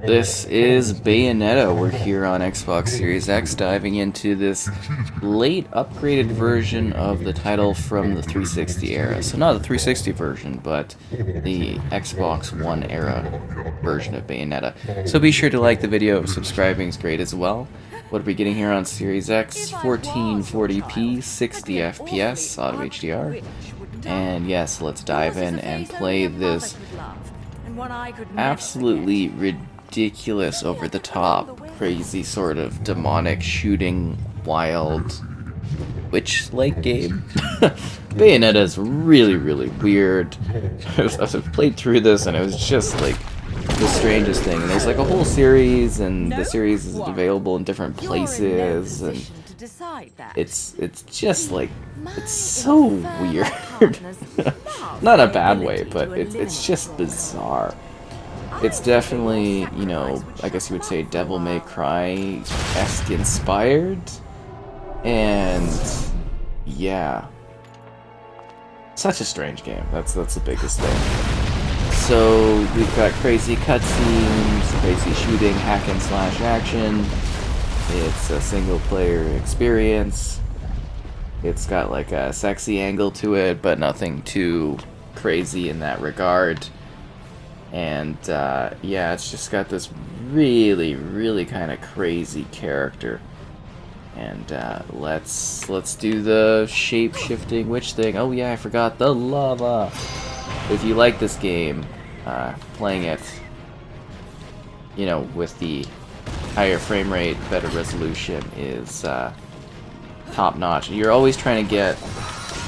This is Bayonetta. We're here on Xbox Series X, diving into this late upgraded version of the title from the 360 era. So not the 360 version, but the Xbox One era version of Bayonetta. So be sure to like the video, subscribing is great as well. What are we getting here on Series X? 1440p, 60 FPS, auto HDR. And yes, let's dive in and play this absolutely ridiculous, over-the-top, crazy sort of demonic shooting, wild, witch-like game. Bayonetta is really, really weird. I've played through this and it was just like the strangest thing. And there's like a whole series, and the series is available in different places, and it's just like, it's so weird. Not a bad way, but it's just bizarre. It's definitely, you know, I guess you would say Devil May Cry-esque inspired, and yeah, such a strange game. That's the biggest thing. So we've got crazy cutscenes, crazy shooting, hack and slash action. It's a single player experience. It's got like a sexy angle to it, but nothing too crazy in that regard. And yeah, it's just got this really, really kind of crazy character. And let's do the shape-shifting witch thing. Oh yeah, I forgot the lava. If you like this game, playing it, you know, with the higher frame rate, better resolution is top notch. You're always trying to get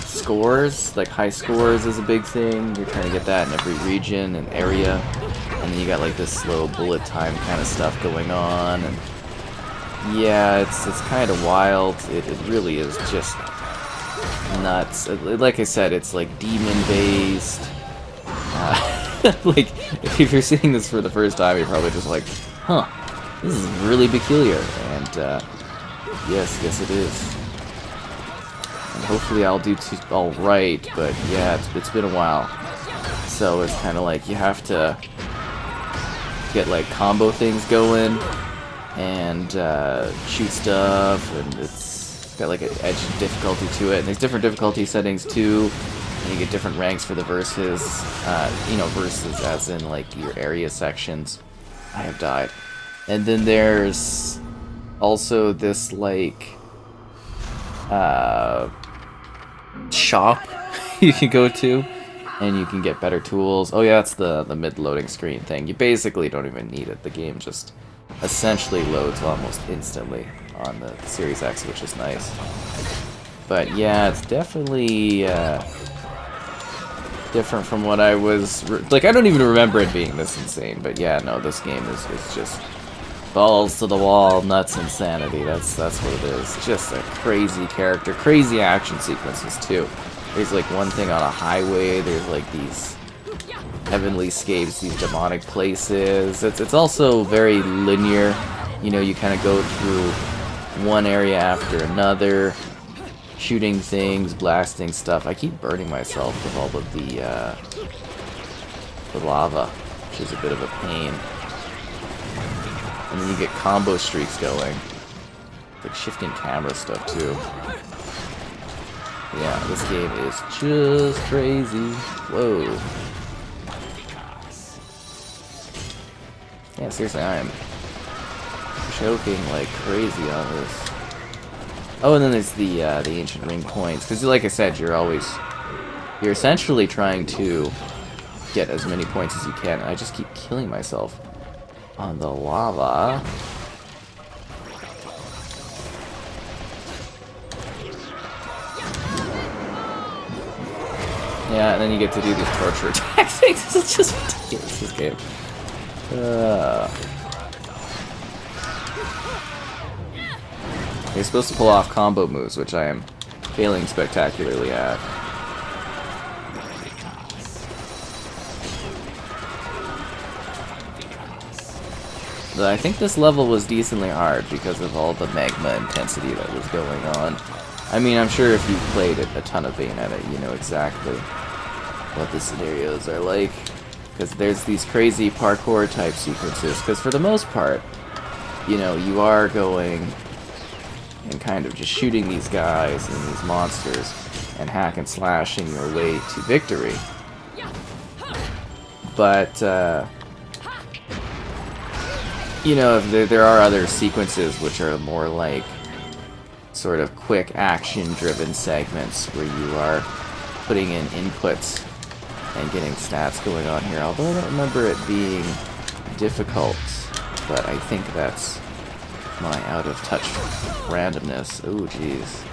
scores, like high scores is a big thing. You're trying to get that in every region and area, and then you got like this slow bullet time kind of stuff going on, and yeah, it's kind of wild. It really is just nuts. Like I said, it's like demon based. Like if you're seeing this for the first time, you're probably just like, huh, this is really peculiar. And yes it is. And hopefully I'll do all right, but yeah, it's been a while. So it's kind of like you have to get like combo things going and shoot stuff, and it's got like an edge difficulty to it. And there's different difficulty settings too. And you get different ranks for the verses, you know, verses as in like your area sections. I have died. And then there's also this like shop you can go to, and you can get better tools. Oh yeah, that's the mid-loading screen thing. You basically don't even need it. The game just essentially loads almost instantly on the Series X, which is nice. But yeah, it's definitely different from what I was like. I don't even remember it being this insane, but yeah, no, this game is just balls to the wall, nuts insanity. That's what it is. Just a crazy character, crazy action sequences too. There's like one thing on a highway. There's like these heavenly scapes, these demonic places. It's also very linear. You know, you kind of go through one area after another, shooting things, blasting stuff. I keep burning myself with all of the lava, which is a bit of a pain. And then you get combo streaks going. Like shifting camera stuff too. Yeah, this game is just crazy. Whoa. Yeah, seriously, I am choking like crazy on this. Oh, and then there's the ancient ring points. Because like I said, you're essentially trying to get as many points as you can. And I just keep killing myself on the lava. Yeah, and then you get to do these torture attack things. This is just ridiculous, this game. You're supposed to pull off combo moves, which I am failing spectacularly at. But I think this level was decently hard because of all the magma intensity that was going on. I mean, I'm sure if you've played a ton of Bayonetta, you know exactly what the scenarios are like. Because there's these crazy parkour type sequences. Because for the most part, you know, you are going and kind of just shooting these guys and these monsters and hack and slashing your way to victory. But, you know, if there are other sequences which are more like sort of quick action-driven segments where you are putting in inputs and getting stats going on here. Although I don't remember it being difficult, but I think that's my out-of-touch randomness. Oh, jeez.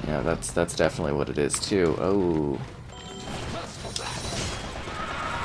Yeah, that's definitely what it is too. Oh.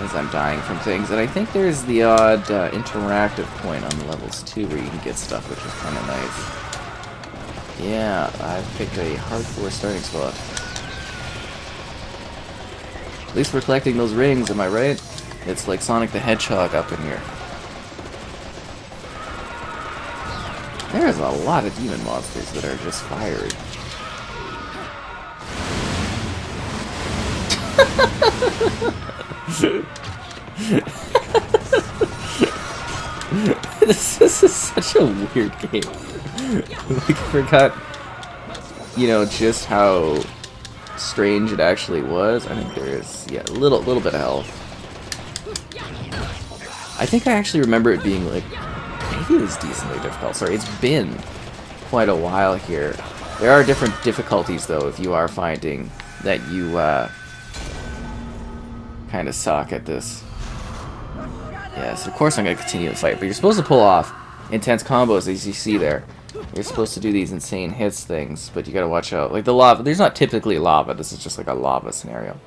As I'm dying from things. And I think there's the odd interactive point on the levels too where you can get stuff, which is kind of nice. Yeah, I've picked a hardcore starting spot. At least we're collecting those rings, am I right? It's like Sonic the Hedgehog up in here. There's a lot of demon monsters that are just fiery. This is such a weird game. We forgot, you know, just how strange it actually was. I think there is, yeah, a little bit of health. I think I actually remember it being like, maybe it was decently difficult. Sorry, it's been quite a while here. There are different difficulties though if you are finding that you kind of suck at this. Yes, of course I'm going to continue the fight, but you're supposed to pull off intense combos as you see there. You're supposed to do these insane hits things, but you gotta watch out. Like the lava, there's not typically lava, this is just like a lava scenario.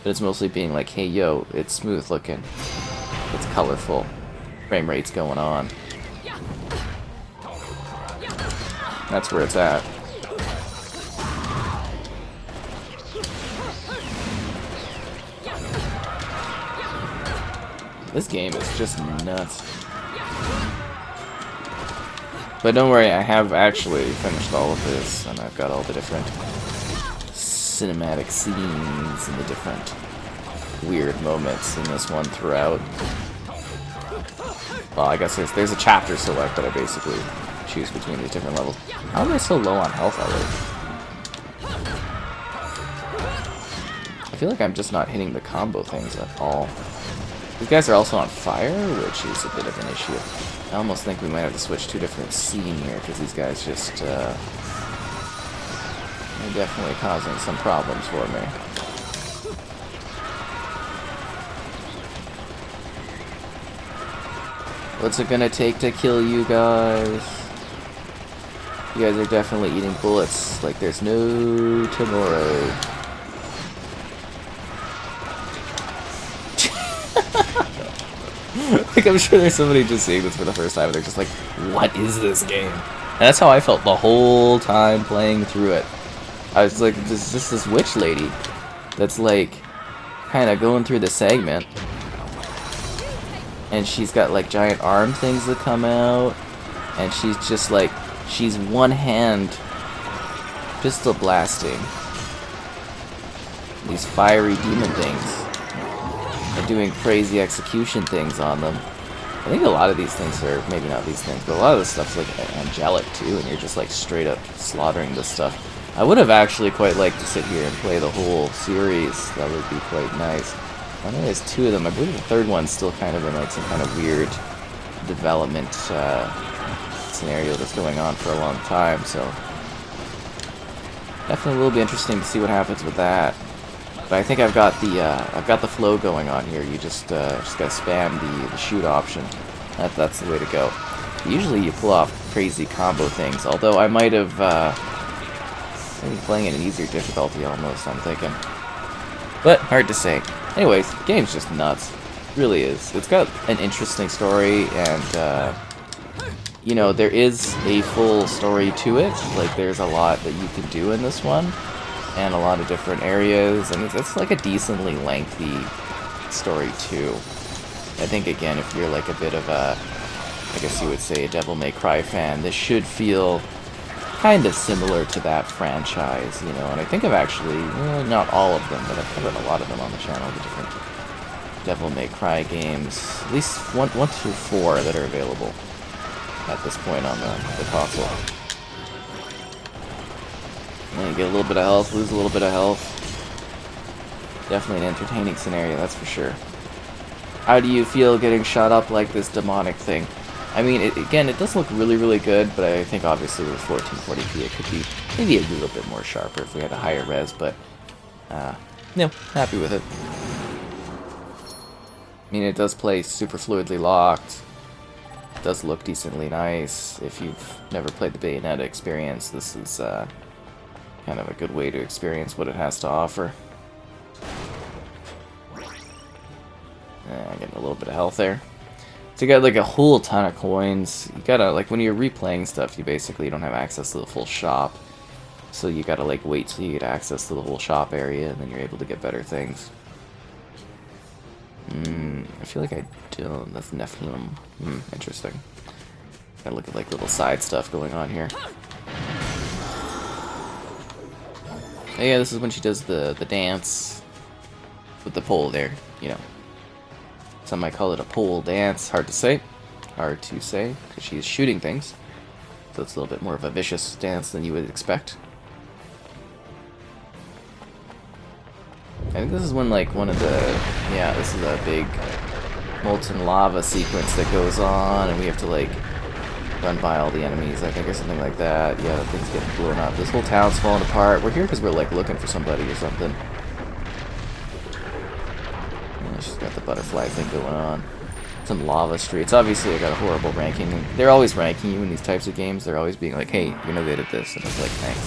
But it's mostly being like, hey yo, it's smooth looking, it's colorful, frame rate's going on. That's where it's at. This game is just nuts. But don't worry, I have actually finished all of this, and I've got all the different cinematic scenes and the different weird moments in this one throughout. Well, I guess there's a chapter select that I basically choose between these different levels. How am I so low on health already? I feel like I'm just not hitting the combo things at all. These guys are also on fire, which is a bit of an issue. I almost think we might have to switch to a different scene here, because these guys just, they're definitely causing some problems for me. What's it gonna take to kill you guys? You guys are definitely eating bullets like there's no tomorrow. Like, I'm sure there's somebody just seeing this for the first time and they're just like, what is this game? And that's how I felt the whole time playing through it. I was like, there's just this witch lady that's like, kind of going through the segment. And she's got like giant arm things that come out. And she's just like, she's one hand pistol blasting these fiery demon things. And doing crazy execution things on them. I think a lot of these things are, maybe not these things, but a lot of this stuff's like angelic too, and you're just like straight up slaughtering this stuff. I would have actually quite liked to sit here and play the whole series. That would be quite nice. I know there's two of them. I believe the third one's still kind of in like some kind of weird development scenario that's going on for a long time, so definitely will be interesting to see what happens with that. But I think I've got the flow going on here. You just gotta spam the shoot option. That's the way to go. Usually you pull off crazy combo things. Although I might have maybe playing at an easier difficulty almost. I'm thinking, but hard to say. Anyways, the game's just nuts. It really is. It's got an interesting story, and you know, there is a full story to it. Like there's a lot that you can do in this one. And a lot of different areas, and it's like a decently lengthy story too. I think again, if you're like a bit of a I guess you would say, a Devil May Cry fan, this should feel kind of similar to that franchise, you know. And I think I've actually, well, not all of them, but I've covered a lot of them on the channel, the different Devil May Cry games. At least one through 4 that are available at this point on the console. And you get a little bit of health, lose a little bit of health. Definitely an entertaining scenario, that's for sure. How do you feel getting shot up like this demonic thing? I mean, again, it does look really, really good, but I think obviously with 1440p it could be maybe a little bit more sharper if we had a higher res, but no, happy with it. I mean, it does play super fluidly locked. It does look decently nice. If you've never played the Bayonetta experience, this is kind of a good way to experience what it has to offer. Getting a little bit of health there. So you got like a whole ton of coins. You gotta, like, when you're replaying stuff, you basically don't have access to the full shop. So you gotta like wait till you get access to the whole shop area, and then you're able to get better things. I feel like I don't. That's Nephilim. Interesting. Gotta look at like little side stuff going on here. Oh, yeah, this is when she does the dance with the pole there, you know. Some might call it a pole dance. Hard to say. Hard to say, because she's shooting things. So it's a little bit more of a vicious dance than you would expect. I think this is when, like, one of the... Yeah, this is a big molten lava sequence that goes on, and we have to, like, run by all the enemies, I think, or something like that. Yeah, things getting blown up. This whole town's falling apart. We're here because we're, like, looking for somebody or something. She's got the butterfly thing going on. Some lava streets. Obviously, I got a horrible ranking. And they're always ranking you in these types of games. They're always being like, hey, you're no good at this. And it's like, thanks.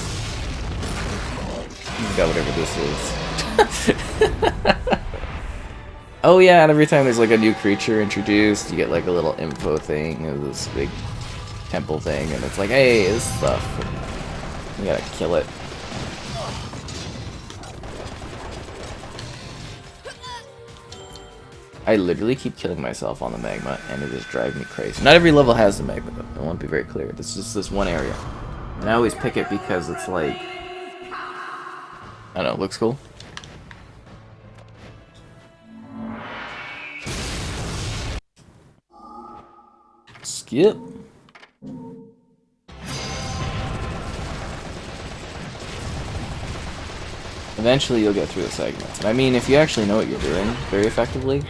You got whatever this is. Oh, yeah, and every time there's like a new creature introduced, you get like a little info thing of this big temple thing. And it's like, hey, this stuff. And you gotta kill it. I literally keep killing myself on the magma, and it is driving me crazy. Not every level has the magma, though. I want to be very clear. This is just this one area. And I always pick it because it's like... I don't know, looks cool. Skip. Eventually you'll get through the segments. And I mean, if you actually know what you're doing very effectively,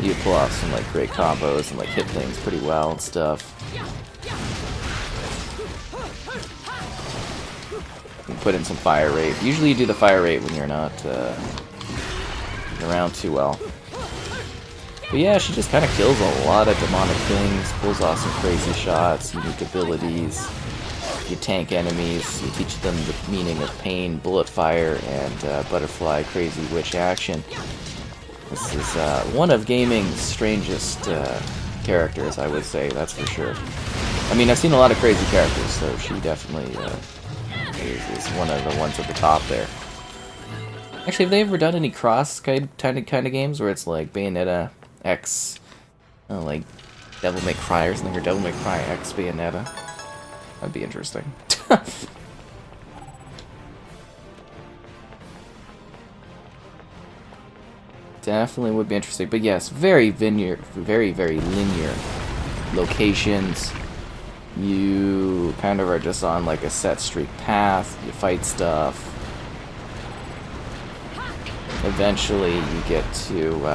you pull off some like great combos and like hit things pretty well and stuff. You can put in some fire rate. Usually you do the fire rate when you're not around too well. But yeah, she just kind of kills a lot of demonic things, pulls off some crazy shots, unique abilities. You tank enemies, you teach them the meaning of pain, bullet fire, and butterfly crazy witch action. This is one of gaming's strangest characters, I would say, that's for sure. I mean, I've seen a lot of crazy characters, so she definitely is one of the ones at the top there. Actually, have they ever done any cross kind of games where it's like Bayonetta X, like Devil May Cry or something, or Devil May Cry X Bayonetta? That'd be interesting. Definitely would be interesting. But yes, very linear locations. You kind of are just on like a set streak path. You fight stuff. Eventually you get to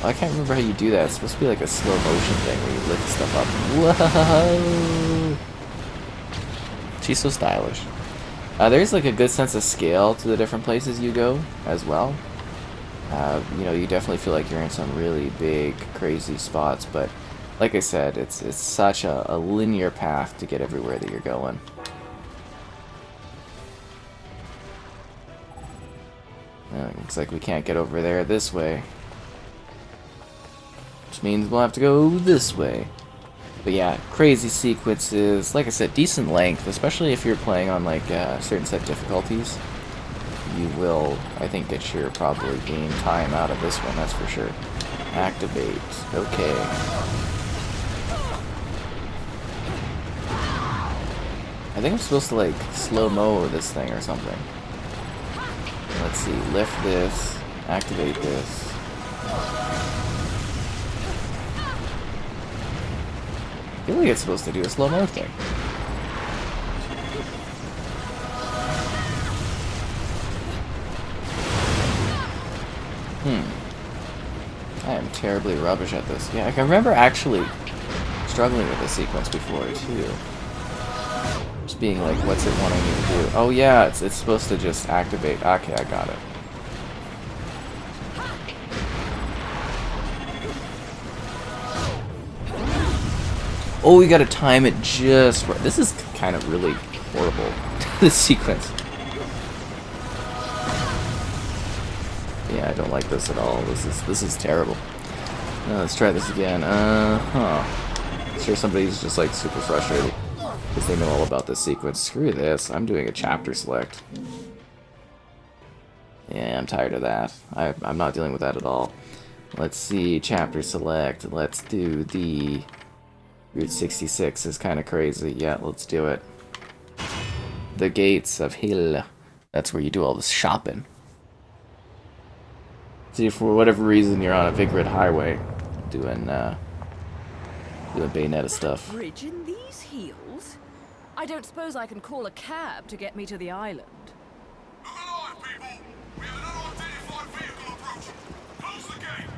I can't remember how you do that. It's supposed to be like a slow motion thing where you lift stuff up. Whoa! She's so stylish. There's like a good sense of scale to the different places you go as well. You know, you definitely feel like you're in some really big, crazy spots, but like I said, it's such a linear path to get everywhere that you're going. Looks like we can't get over there this way. Which means we'll have to go this way. But yeah, crazy sequences. Like I said, decent length, especially if you're playing on like certain set difficulties. you will, I think, get your probably game time out of this one, that's for sure. Activate. Okay. I think I'm supposed to, like, slow-mo this thing or something. Let's see. Lift this. Activate this. I feel like it's supposed to do a slow-mo thing. I am terribly rubbish at this. Yeah, I can remember actually struggling with this sequence before, too. Just being like, what's it wanting me to do? Oh yeah, it's supposed to just activate. Okay, I got it. Oh, we gotta time it just right. This is kind of really horrible, this sequence. Yeah, I don't like this at all. This is terrible. Let's try this again. Sure, somebody's just like super frustrated because they know all about this sequence. Screw this. I'm doing a chapter select. Yeah, I'm tired of that. I'm not dealing with that at all. Let's see, chapter select. Let's do the Route 66 is kind of crazy. Yeah, let's do it. The Gates of Hill. That's where you do all this shopping. See, if for whatever reason you're on a big red highway, doing Bayonetta stuff. Bridge in these heels? I don't suppose I can call a cab to get me to the island. Alive, people! We have an unidentified vehicle approaching. Close the gate.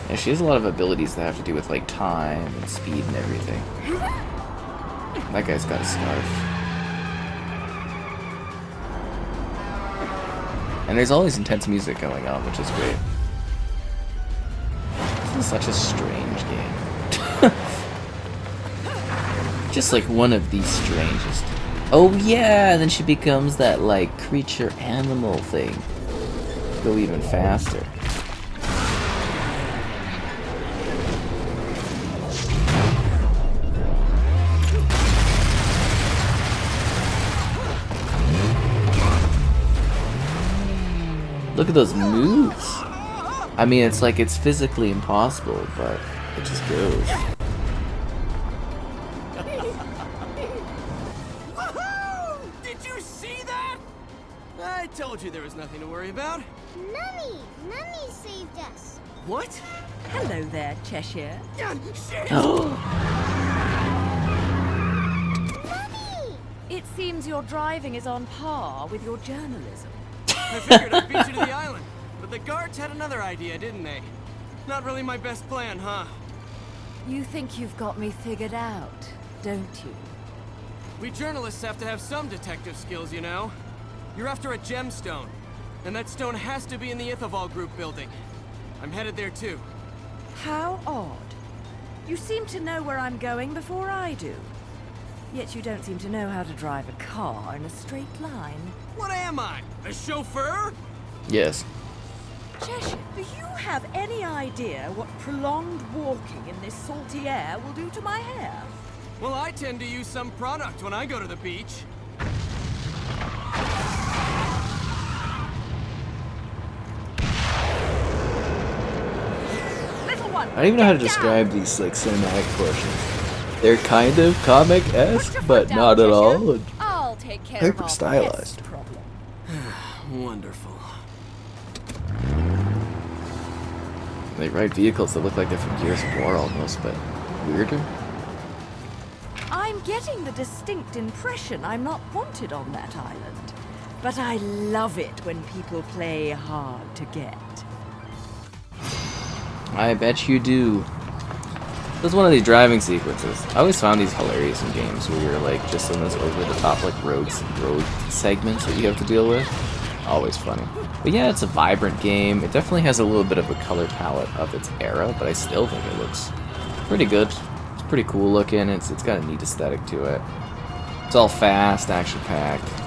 Yeah, she has a lot of abilities that have to do with like time and speed and everything. That guy's got a scarf. And there's always intense music going on, which is great. This is such a strange game. Just like one of the strangest. Oh yeah, then she becomes that like creature animal thing. Go even faster. Look at those moves. I mean, it's like it's physically impossible, but it just goes. Woohoo! Did you see that? I told you there was nothing to worry about. Mummy! Mummy saved us! What? Hello there, Cheshire. Shit! Oh. Mummy! It seems your driving is on par with your journalism. I figured I'd beat you to the island, but the guards had another idea, didn't they? Not really my best plan, huh? You think you've got me figured out, don't you? We journalists have to have some detective skills, you know? You're after a gemstone, and that stone has to be in the Ithaval Group building. I'm headed there too. How odd. You seem to know where I'm going before I do. Yet you don't seem to know how to drive a car in a straight line. What am I? A chauffeur? Yes. Cheshire, do you have any idea what prolonged walking in this salty air will do to my hair? Well, I tend to use some product when I go to the beach. Little one! I don't even know how to describe these like cinematic portions. They're kind of comic-esque, but not at all. I'll take care Hyper of our stylized. pest problem. Wonderful. They ride vehicles that look like they're from Gears of War almost, but weirder. I'm getting the distinct impression I'm not wanted on that island. But I love it when people play hard to get. I bet you do. This is one of these driving sequences. I always found these hilarious in games where you're like just in this over-the-top like road segments that you have to deal with. Always funny. But yeah, it's a vibrant game. It definitely has a little bit of a color palette of its era, but I still think it looks pretty good. It's pretty cool looking. It's got a neat aesthetic to it. It's all fast, action-packed.